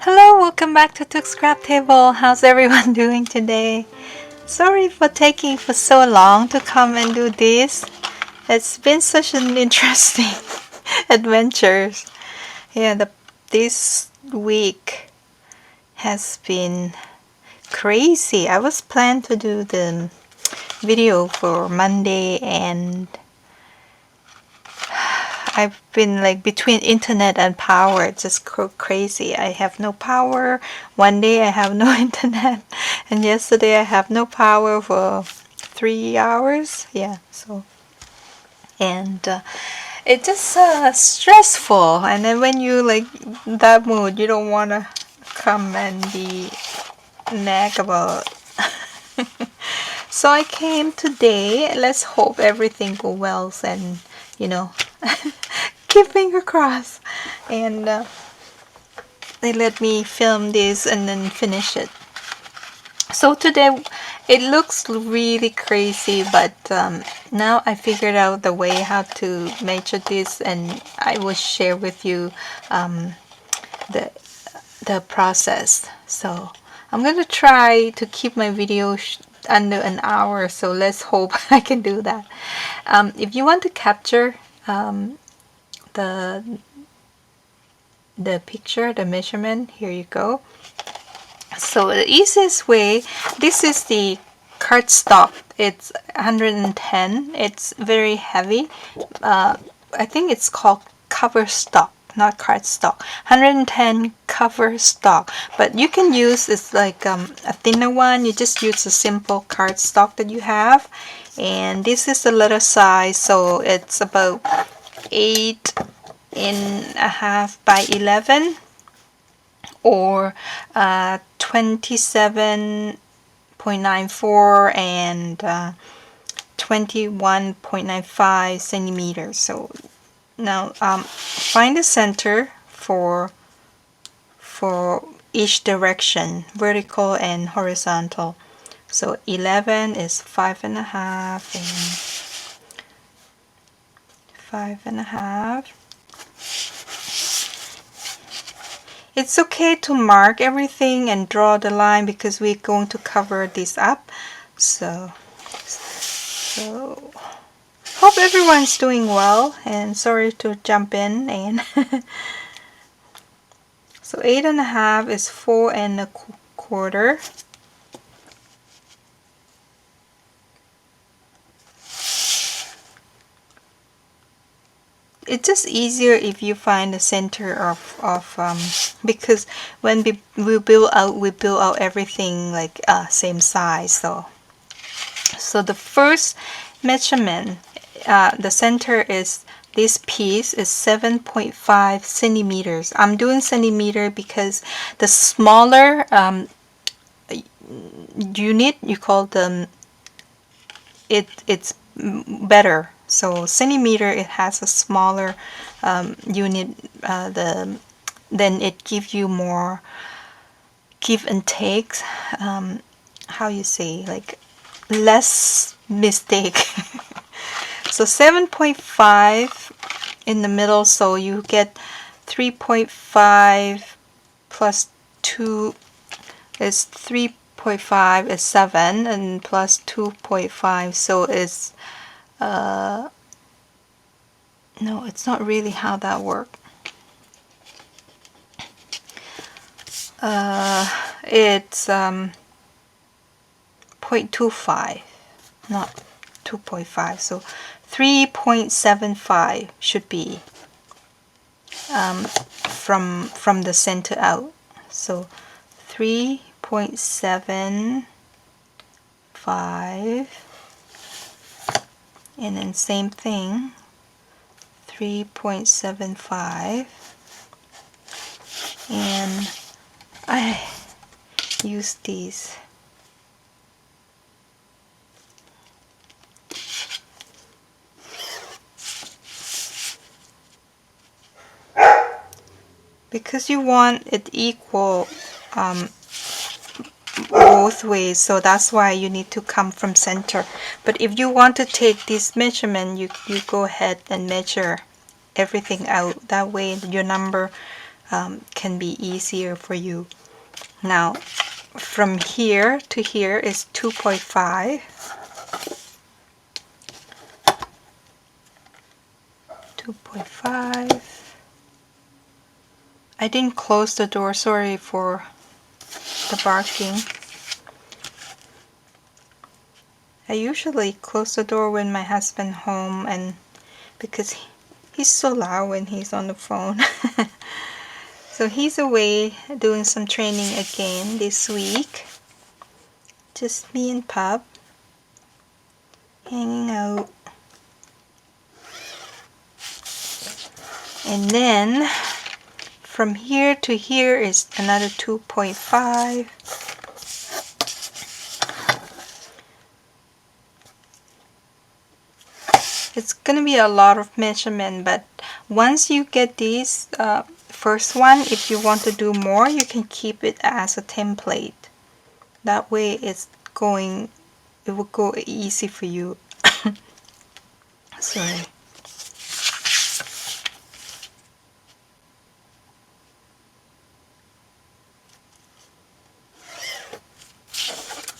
Hello, welcome back to Took's Scrap Table. How's everyone doing today? Sorry for taking for so long to come and do this. It's been such an interesting adventure. Yeah, this week has been crazy. I was planned to do the video for Monday, and I've been like between internet and power. It's just crazy. I have no power. One day I have no internet, and yesterday I have no power for 3 hours. Yeah, so and it's just stressful. And then when you like that mood, you don't wanna come and be nag about. So I came today. Let's hope everything go well, and you know. Keep finger crossed, and they let me film this and then finish it. So today it looks really crazy, but now I figured out the way how to measure this, and I will share with you the process. So I'm gonna try to keep my video under an hour, so let's hope I can do that. If you want to capture the picture, the measurement, here you go. So the easiest way, this is the cardstock. It's 110. It's very heavy. I think it's called cover stock, not cardstock. 110 cover stock. But you can use, it's like a thinner one. You just use a simple cardstock that you have. And this is a little size, so it's about 8.5 by 11 or 27.94 and 21.95 centimeters. So now find the center for each direction, vertical and horizontal. So 11 is 5.5 and 5.5. It's okay to mark everything and draw the line because we're going to cover this up. So hope everyone's doing well, and sorry to jump in. And so 8.5 is 4.25. It's just easier if you find the center of because when we build out everything like same size. So the first measurement, the center is, this piece is 7.5 centimeters. I'm doing centimeter because the smaller unit, you call them, it's better. So centimeter, it has a smaller unit, then it gives you more give and takes, how you say, like less mistake. So 7.5 in the middle, so you get 3.5 plus 2 is 3.5 is 7, and plus 2.5, so it's no, it's not really how that works. It's 0.25, not 2.5, so 3.75 should be from the center out. So 3.75, and then same thing, 3.75, and I use these. Because you want it equal both ways, so that's why you need to come from center. But if you want to take this measurement, you go ahead and measure everything out. That way your number can be easier for you. Now from here to here is 2.5. 2.5. I didn't close the door, sorry for the barking. I usually close the door when my husband home, and because he's so loud when he's on the phone. So he's away doing some training again this week. Just me and Pup hanging out. And then from here to here is another 2.5. It's gonna be a lot of measurement, but once you get these first one, if you want to do more, you can keep it as a template. That way it will go easy for you. Sorry.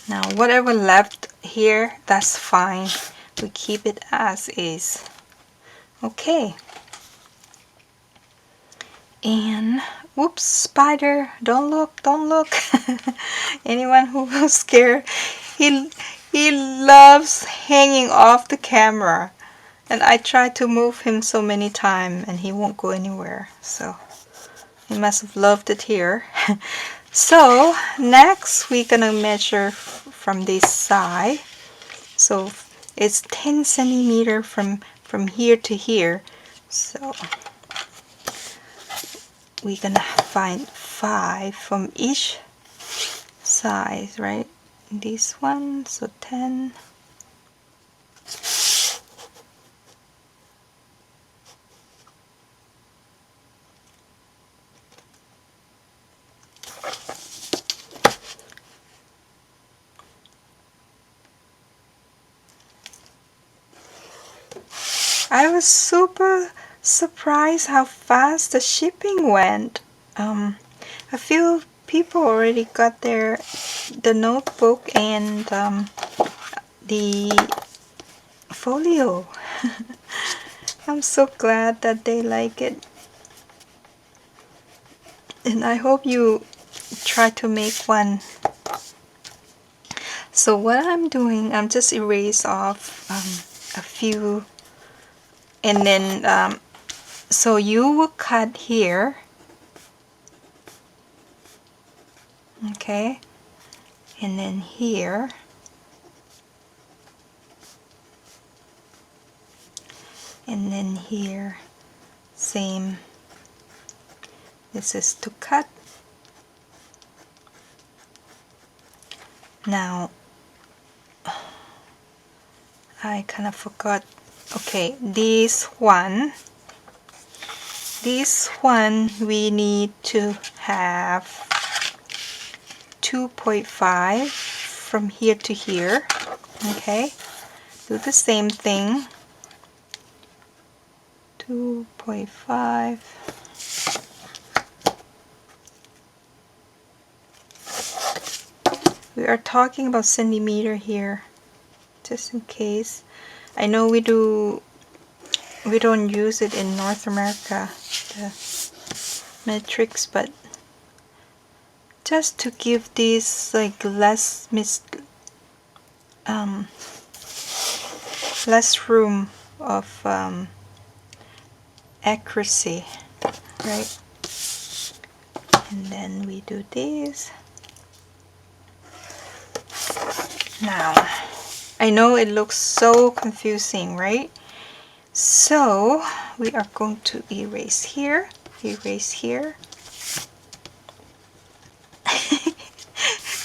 Now whatever left here, that's fine. We keep it as is. Okay. And whoops, spider, don't look, don't look. Anyone who was scared, he loves hanging off the camera, and I tried to move him so many times and he won't go anywhere, so he must have loved it here. So next we're gonna measure from this side. So it's 10 centimeter from here to here, so we're gonna find 5 from each side, right? This one, so 10. I was super surprised how fast the shipping went. A few people already got the notebook and the folio. I'm so glad that they like it, and I hope you try to make one. So what I'm doing, I'm just erase off a few, and then so you will cut here, okay, and then here, and then here, same. This is to cut. Now I kind of forgot. Okay, this one we need to have 2.5 from here to here. Okay, do the same thing. 2.5. We are talking about centimeter here, just in case. I know we don't use it in North America, the metrics, but just to give these like less room of accuracy, right? And then we do this. Now I know it looks so confusing, right? So we are going to erase here, erase here.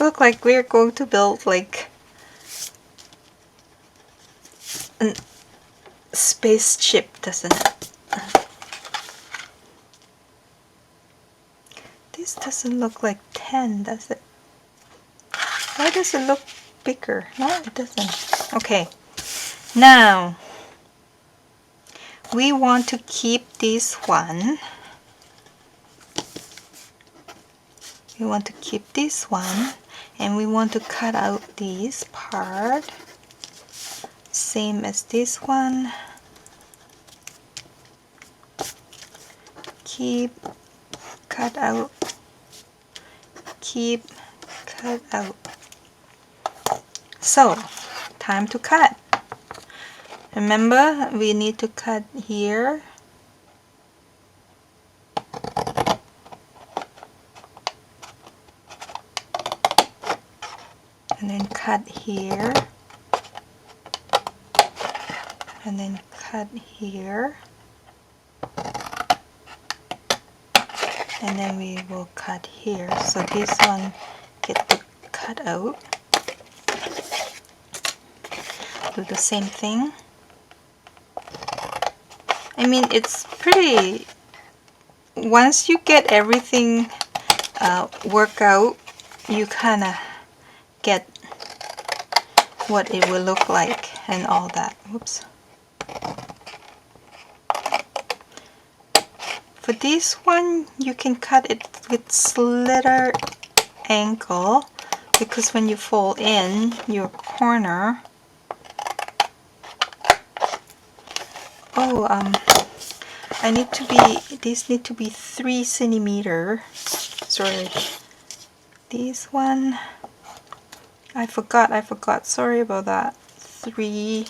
Look like we're going to build like a spaceship, doesn't it? This doesn't look like 10, does it? Why does it look bigger? No, it doesn't. Okay, now we want to keep this one We want to keep this one, and we want to cut out this part, same as this one. Keep, cut out, keep, cut out. So, time to cut. Remember, we need to cut here. And then cut here. And then cut here. And then we will cut here. So this one get to cut out. Do the same thing. I mean, it's pretty, once you get everything worked out, you kind of get what it will look like and all that. Whoops. For this one, you can cut it with slitter angle, because when you fold in your corner, I need to be, these need to be 3 centimeter. Sorry, this one, I forgot, sorry about that. 3.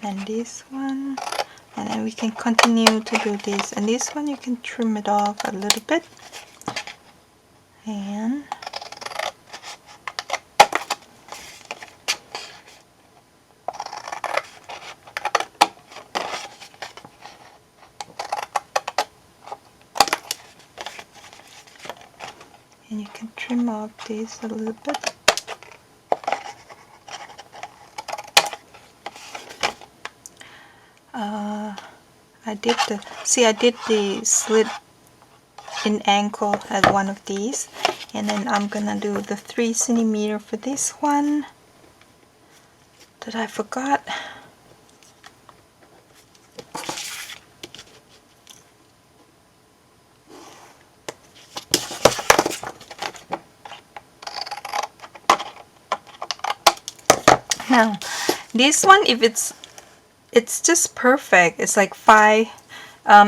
And this one, and then we can continue to do this. And this one you can trim it off a little bit, and you can trim off this a little bit. I did the slit in ankle at one of these, and then I'm gonna do the 3 centimeter for this one that I forgot. Now this one, if it's just perfect, it's like 5.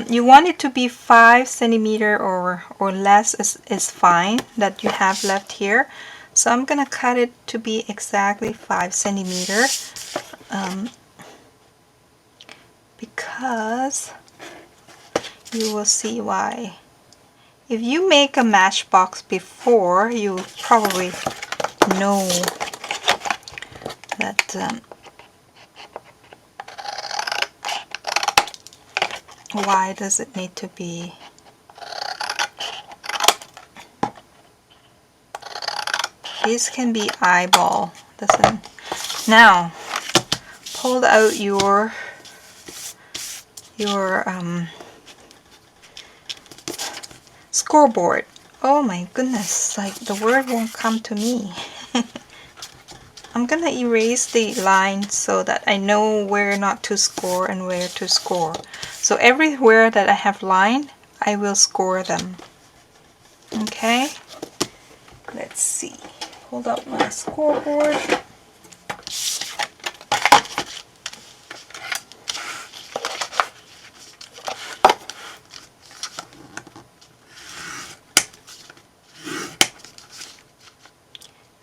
You want it to be 5 centimeter or less is fine, that you have left here. So I'm gonna cut it to be exactly 5 centimeter, because you will see why. If you make a matchbox before, you probably know that why does it need to be this can be eyeball, doesn't. Now pull out your scoreboard. Oh my goodness, like the word won't come to me. I'm gonna erase the line so that I know where not to score and where to score. So everywhere that I have line, I will score them. Okay, let's see. Hold up my scoreboard.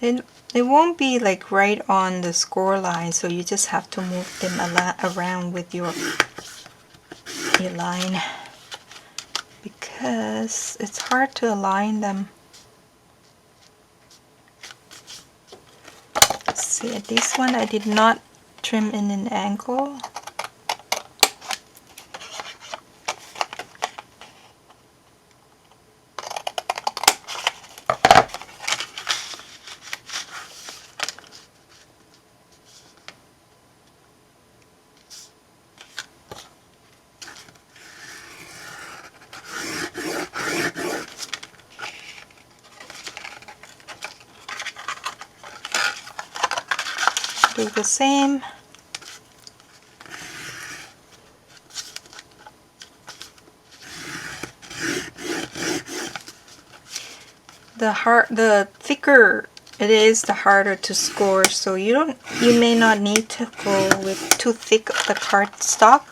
Then they won't be like right on the score line, so you just have to move them around with your line, because it's hard to align them. See, this one I did not trim in an angle. do the same. The thicker it is, the harder to score. So you may not need to go with too thick the cardstock,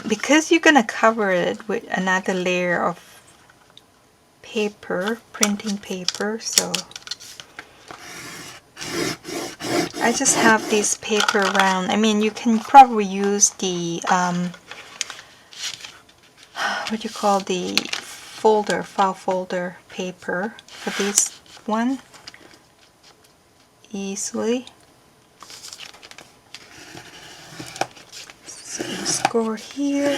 because you're gonna cover it with another layer of paper, printing paper. So I just have this paper around. I mean, you can probably use the what you call the file folder paper for this one easily. So you score here,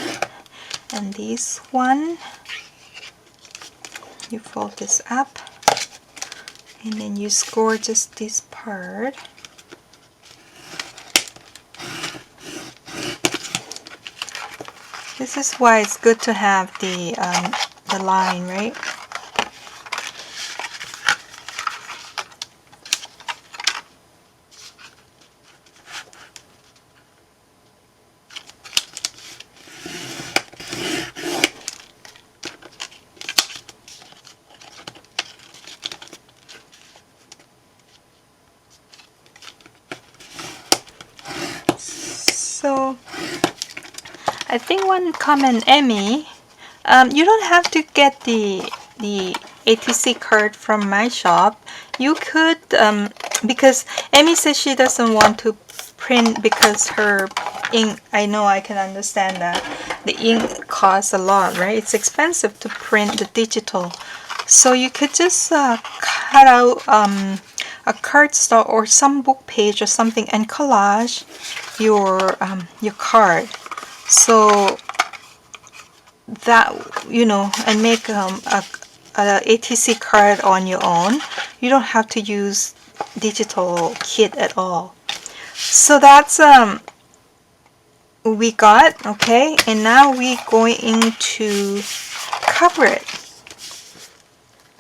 and this one you fold this up, and then you score just this part. This is why it's good to have the line, right? So I think one comment, Emmy, you don't have to get the ATC card from my shop. You could, because Emmy says she doesn't want to print because her ink, I know, I can understand that. The ink costs a lot, right? It's expensive to print the digital. So you could just cut out a cardstock or some book page or something and collage your card. So that, you know, and make a ATC card on your own. You don't have to use digital kit at all. So that's we got, okay, and now we're going to cover it.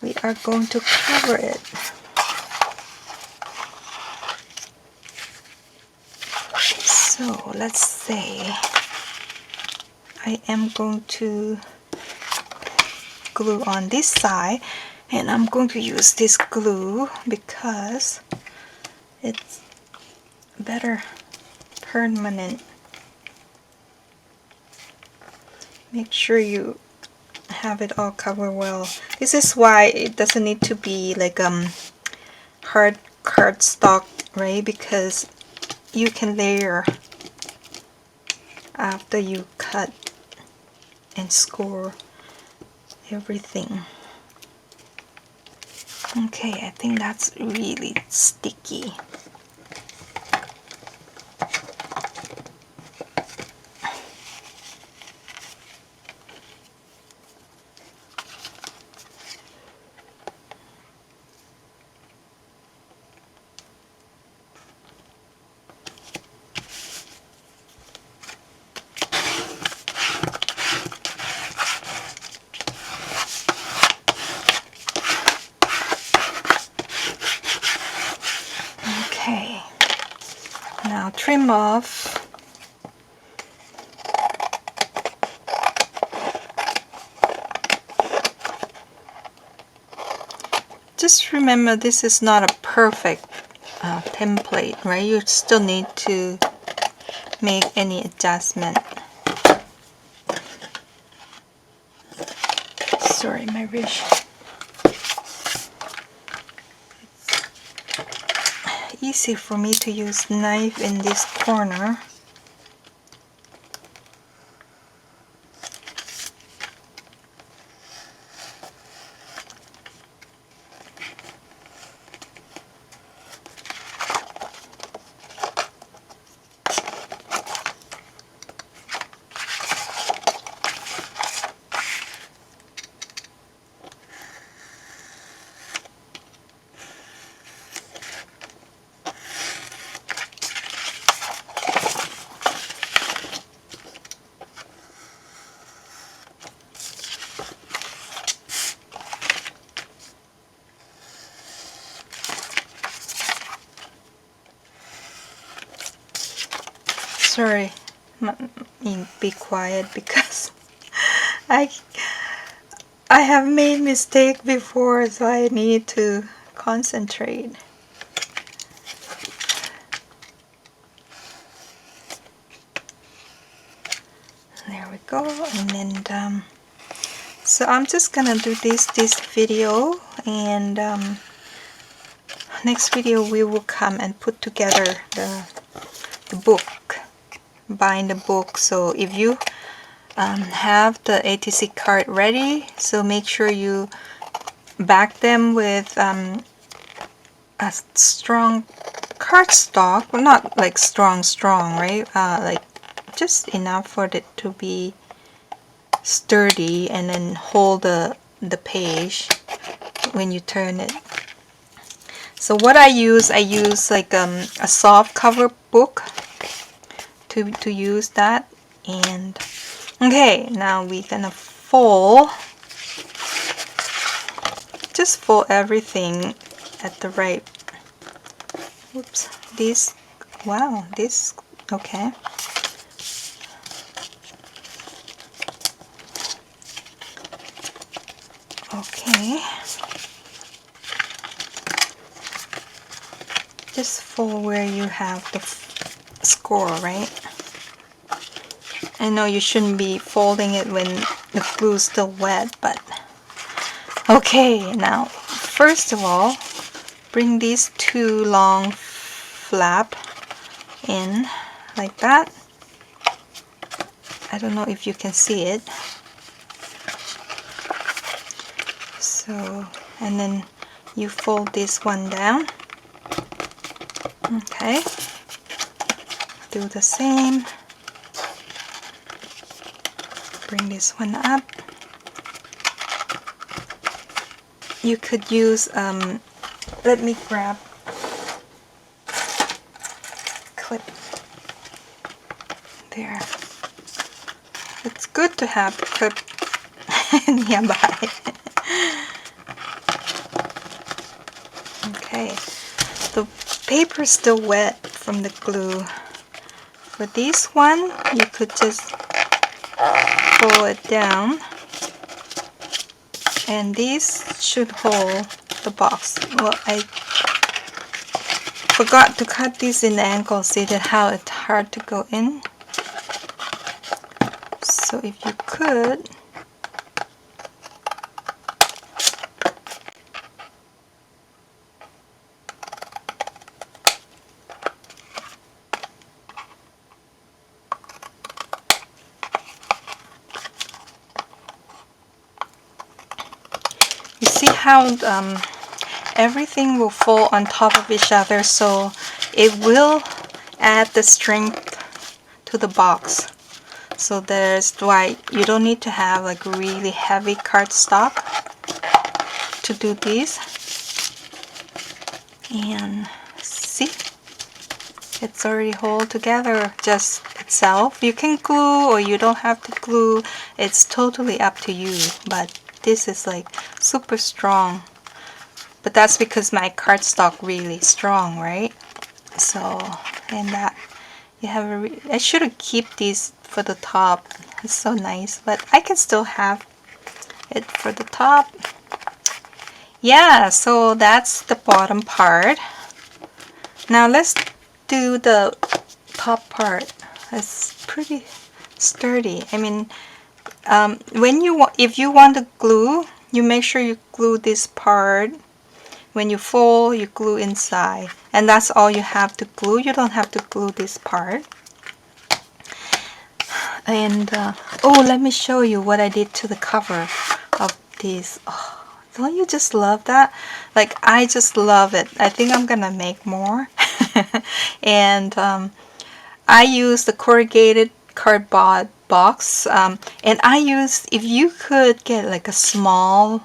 We are going to cover it. So let's say I am going to glue on this side, and I'm going to use this glue because it's better permanent. Make sure you have it all covered well. This is why it doesn't need to be like hard cardstock, right? Because you can layer after you cut and score everything. Okay, I think that's really sticky. Okay, now trim off. Just remember, this is not a perfect template, right? You still need to make any adjustment. Sorry, my wrist. It's easy for me to use knife in this corner. Sorry, be quiet because I I have made mistake before, so I need to concentrate. There we go. And then so I'm just gonna do this video, and next video we will come and put together the book, bind the book. So if you have the ATC card ready, so make sure you back them with a strong cardstock. Well, not like strong, right? Like just enough for it to be sturdy, and then hold the page when you turn it. So what I use like a soft cover book to use that. And okay, now we're gonna just fold everything at the right, whoops, this, wow, this, okay. Okay, just fold where you have the score, right? I know you shouldn't be folding it when the glue is still wet, but okay. Now first of all, bring these two long flap in like that. I don't know if you can see it. So, and then you fold this one down. Okay, do the same. Bring this one up. You could use let me grab clip there. It's good to have the clip nearby. Okay, the paper is still wet from the glue. For this one, you could just pull it down, and this should hold the box. Well, I forgot to cut this in the angle. See that how it's hard to go in? So if you could, you see how everything will fall on top of each other, so it will add the strength to the box. So there's why you don't need to have like really heavy cardstock to do these. And see, it's already hold together just itself. You can glue or you don't have to glue. It's totally up to you, but this is like super strong. But that's because my cardstock really strong, right? So, and that you have I should have keep these for the top. It's so nice, but I can still have it for the top. Yeah, so that's the bottom part. Now let's do the top part. It's pretty sturdy. I mean, if you want to glue, you make sure you glue this part. When you fold, you glue inside, and that's all you have to glue. You don't have to glue this part. And oh, let me show you what I did to the cover of these. Oh, don't you just love that? Like, I just love it. I think I'm gonna make more. And I use the corrugated cardboard box, and I use, if you could get like a small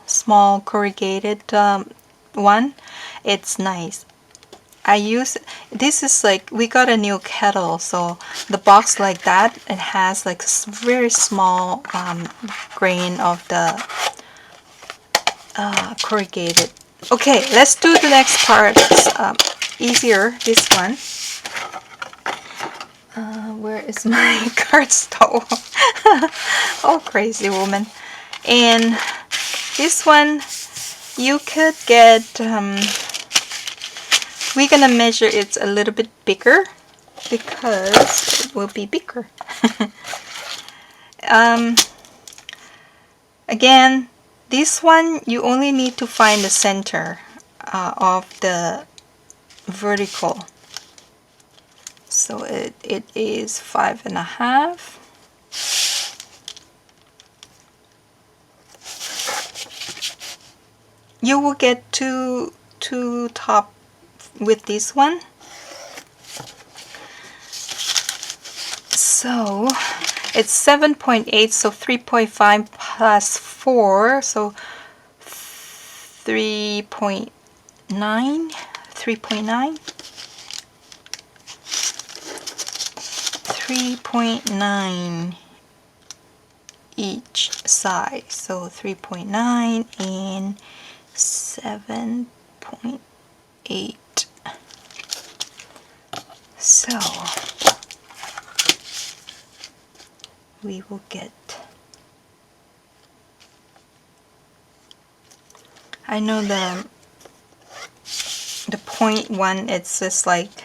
corrugated one, it's nice. I use, this is like, we got a new kettle, so the box like that, it has like very small grain of the corrugated. Okay, let's do the next part. It's easier, this one. Where is my card store? Oh, crazy woman. And this one you could get, we're gonna measure it a little bit bigger because it will be bigger. Again, this one you only need to find the center of the vertical. So it is 5.5. You will get two top with this one. So it's 7.8, so 3.5 plus 4, so 3.9, 3.9, 3.9 each side, so 3.9 and 7.8. So we will get, I know the point one, it's just like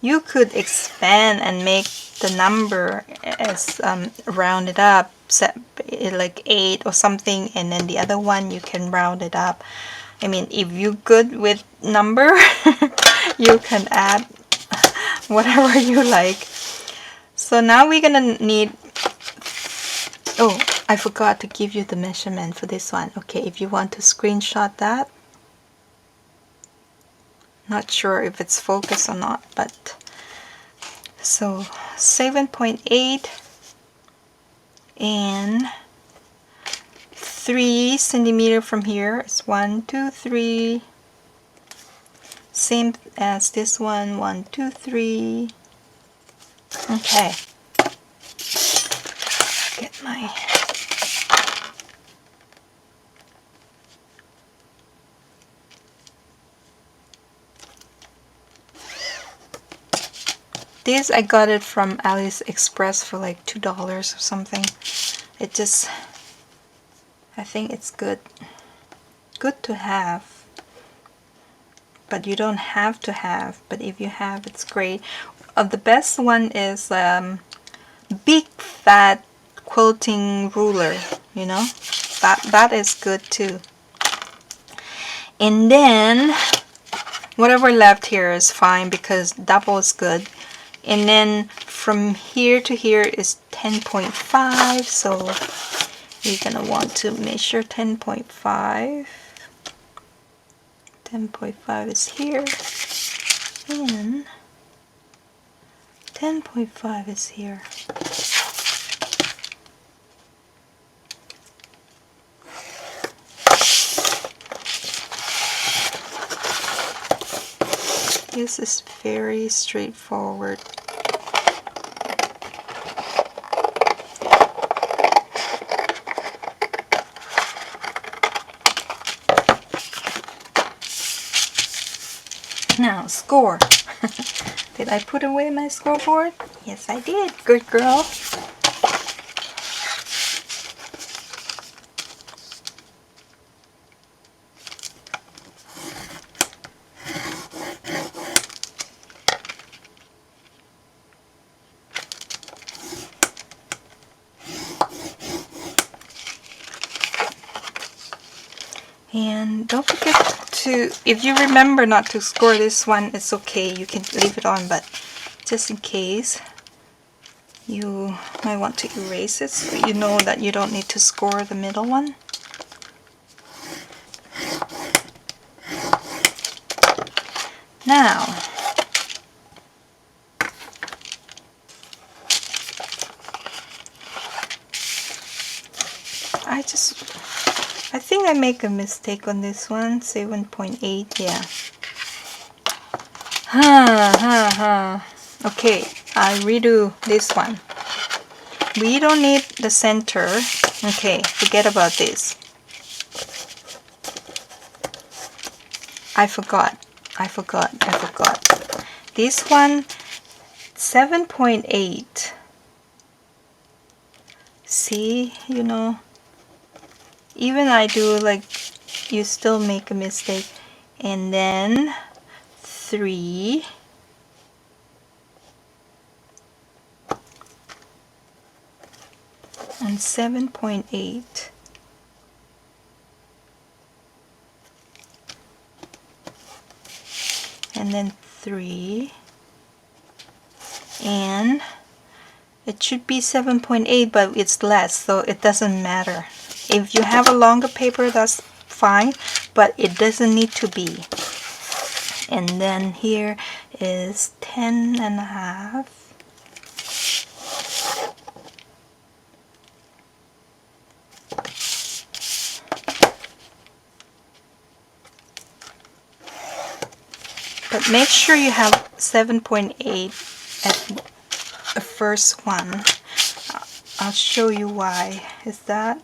you could expand and make the number as rounded up, set like 8 or something, and then the other one you can round it up. I mean, if you're good with number, you can add whatever you like. So now we're gonna need, oh, I forgot to give you the measurement for this one. Okay, if you want to screenshot that, not sure if it's focused or not, but so 7.8 and 3 centimeter from here. It's 1, 2, 3. Same as this one, 1, 2, 3. Okay. Get my, this I got it from AliExpress for like $2 or something. It just, I think it's good to have, but you don't have to have, but if you have, it's great. The best one is big fat quilting ruler, you know, that is good too. And then whatever left here is fine because double is good. And then from here to here is 10.5, so you're gonna want to measure 10.5. 10.5 is here, and 10.5 is here. This is very straightforward. Now, score. Did I put away my scoreboard? Yes, I did. Good girl. And don't forget to, if you remember not to score this one, it's okay. You can leave it on, but just in case, you might want to erase it so you know that you don't need to score the middle one. Now, I think I make a mistake on this one. 7.8, yeah. Okay, I redo this one. We don't need the center. Okay, forget about this. I forgot. This one, 7.8. See, you know, even I do, like, you still make a mistake. And then 3. And 7.8. And then 3. And it should be 7.8, but it's less, so it doesn't matter. If you have a longer paper, that's fine, but it doesn't need to be. And then here is 10.5. But make sure you have 7.8 at the first one. I'll show you why. Is that?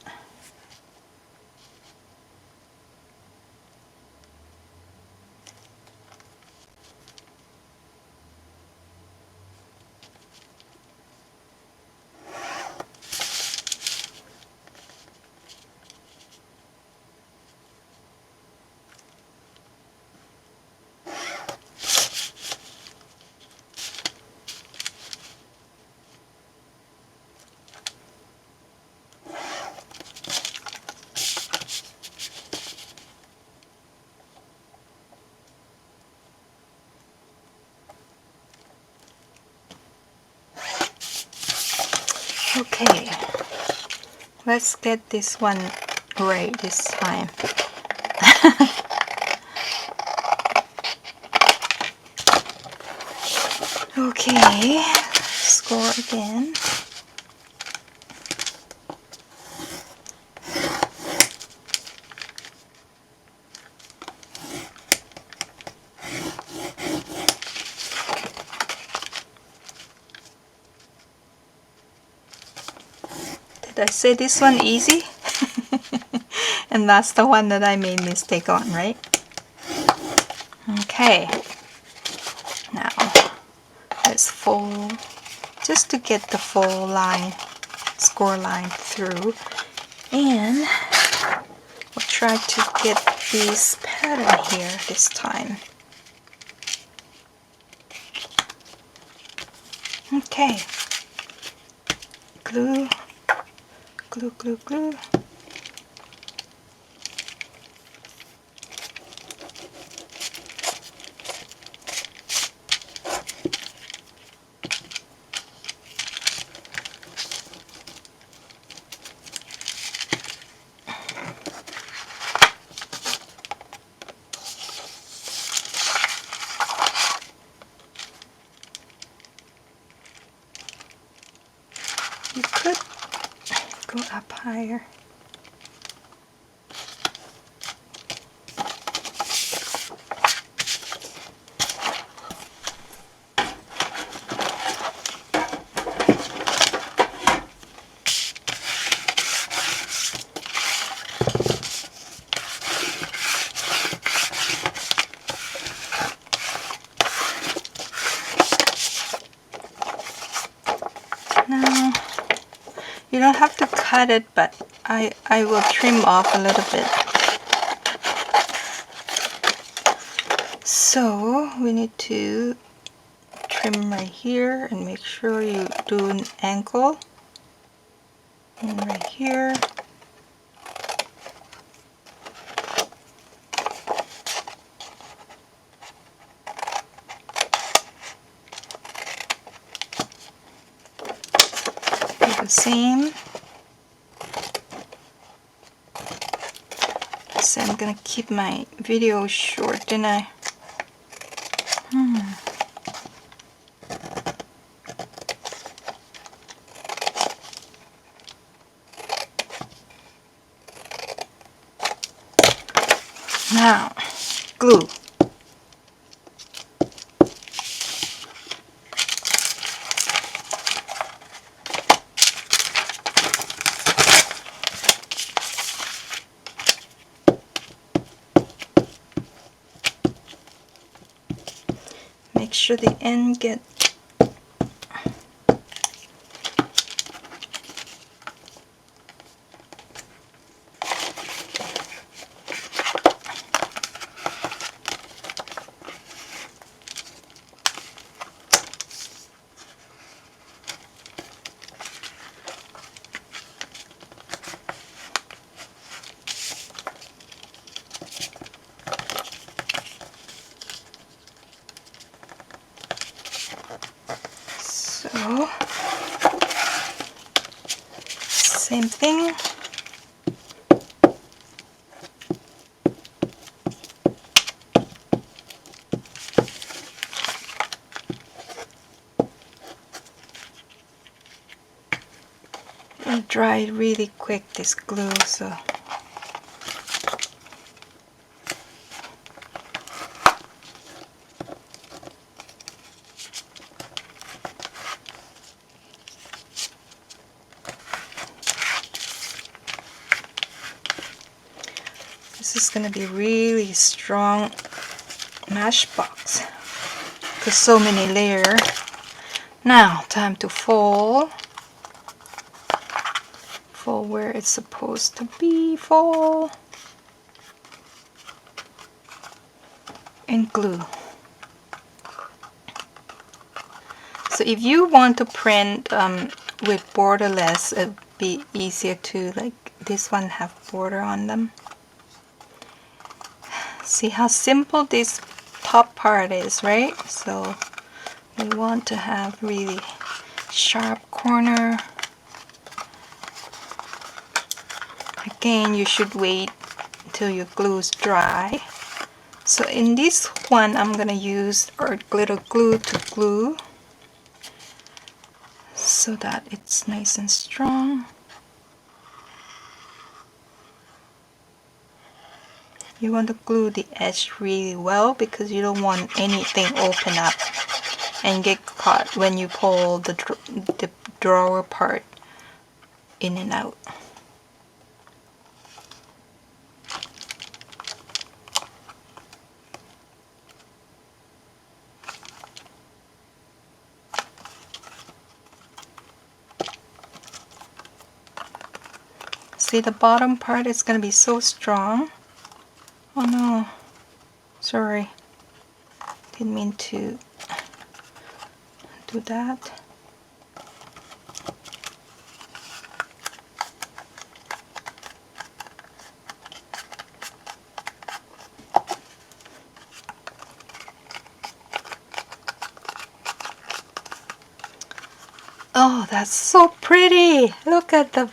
Okay, let's get this one right this time. Okay, score again. Did I say this one easy? And that's the one that I made mistake on, right? Okay. Now, let's fold just to get the full line, score line through. And we'll try to get this pattern here this time. Okay. Glue, glue, glue, glue. You could go up higher. Now, you don't have to cut it, but I will trim off a little bit. So we need to trim right here and make sure you do an angle. And right here. Do the same. So I'm gonna keep my video short, didn't I? Now, glue. Make sure the end get same thing. It dried really quick, this glue, so this is gonna be really strong Smashbox because so many layers. Now time to fold where it's supposed to be, fold and glue. So if you want to print with borderless, it'd be easier to, like this one have border on them. See how simple this top part is, right? So we want to have really sharp corner. Again, you should wait until your glue is dry. So in this one, I'm gonna use Art Glitter Glue to glue so that it's nice and strong. You want to glue the edge really well because you don't want anything open up and get caught when you pull the drawer part in and out. See, the bottom part is going to be so strong. Oh no, sorry, didn't mean to do that. Oh, that's so pretty. Look at the...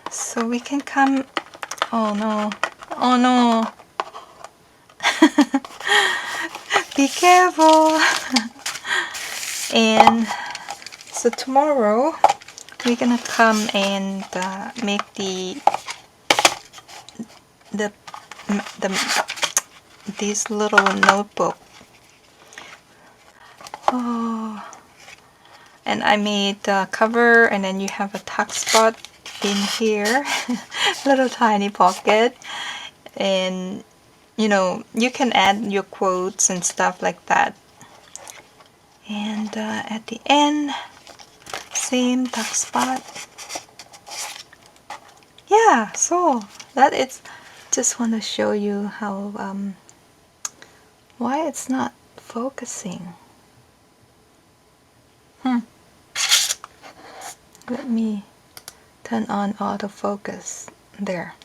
So we can come... Oh no. Oh no. Be careful. And so tomorrow we're gonna come and make this little notebook. Oh, and I made the cover, and then you have a tuck spot in here, little tiny pocket, and you know, you can add your quotes and stuff like that. And at the end, same tuck spot. Yeah, so that is, just want to show you how why it's not focusing. Let me turn on autofocus there.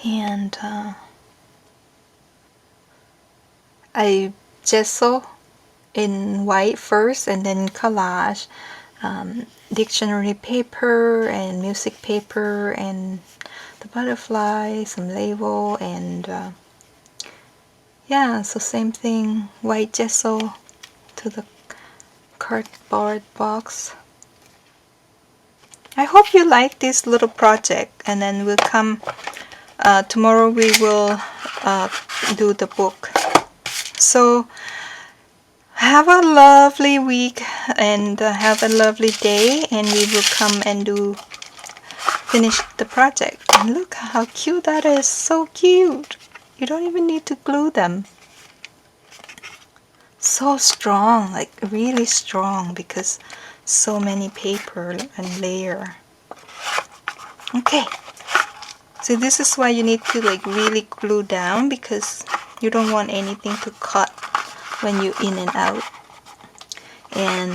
And I gesso in white first, and then collage dictionary paper and music paper and the butterfly, some label, and yeah, so same thing, white gesso to the cardboard box. I hope you like this little project, and then we'll come tomorrow. We will do the book. So have a lovely week, and have a lovely day, and we will come and finish the project. And look how cute that is. So cute. You don't even need to glue them. So strong, like really strong, because so many paper and layer. Okay, so this is why you need to like really glue down, because you don't want anything to cut when you in and out. And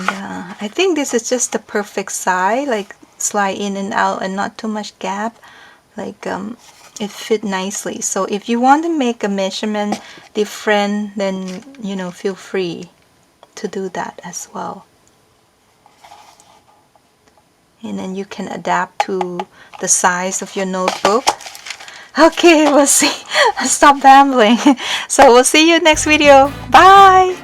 I think this is just the perfect size, like slide in and out and not too much gap, like it fit nicely. So if you want to make a measurement different, then you know, feel free to do that as well. and then you can adapt to the size of your notebook. Okay, we'll see. Stop rambling. So we'll see you next video. Bye.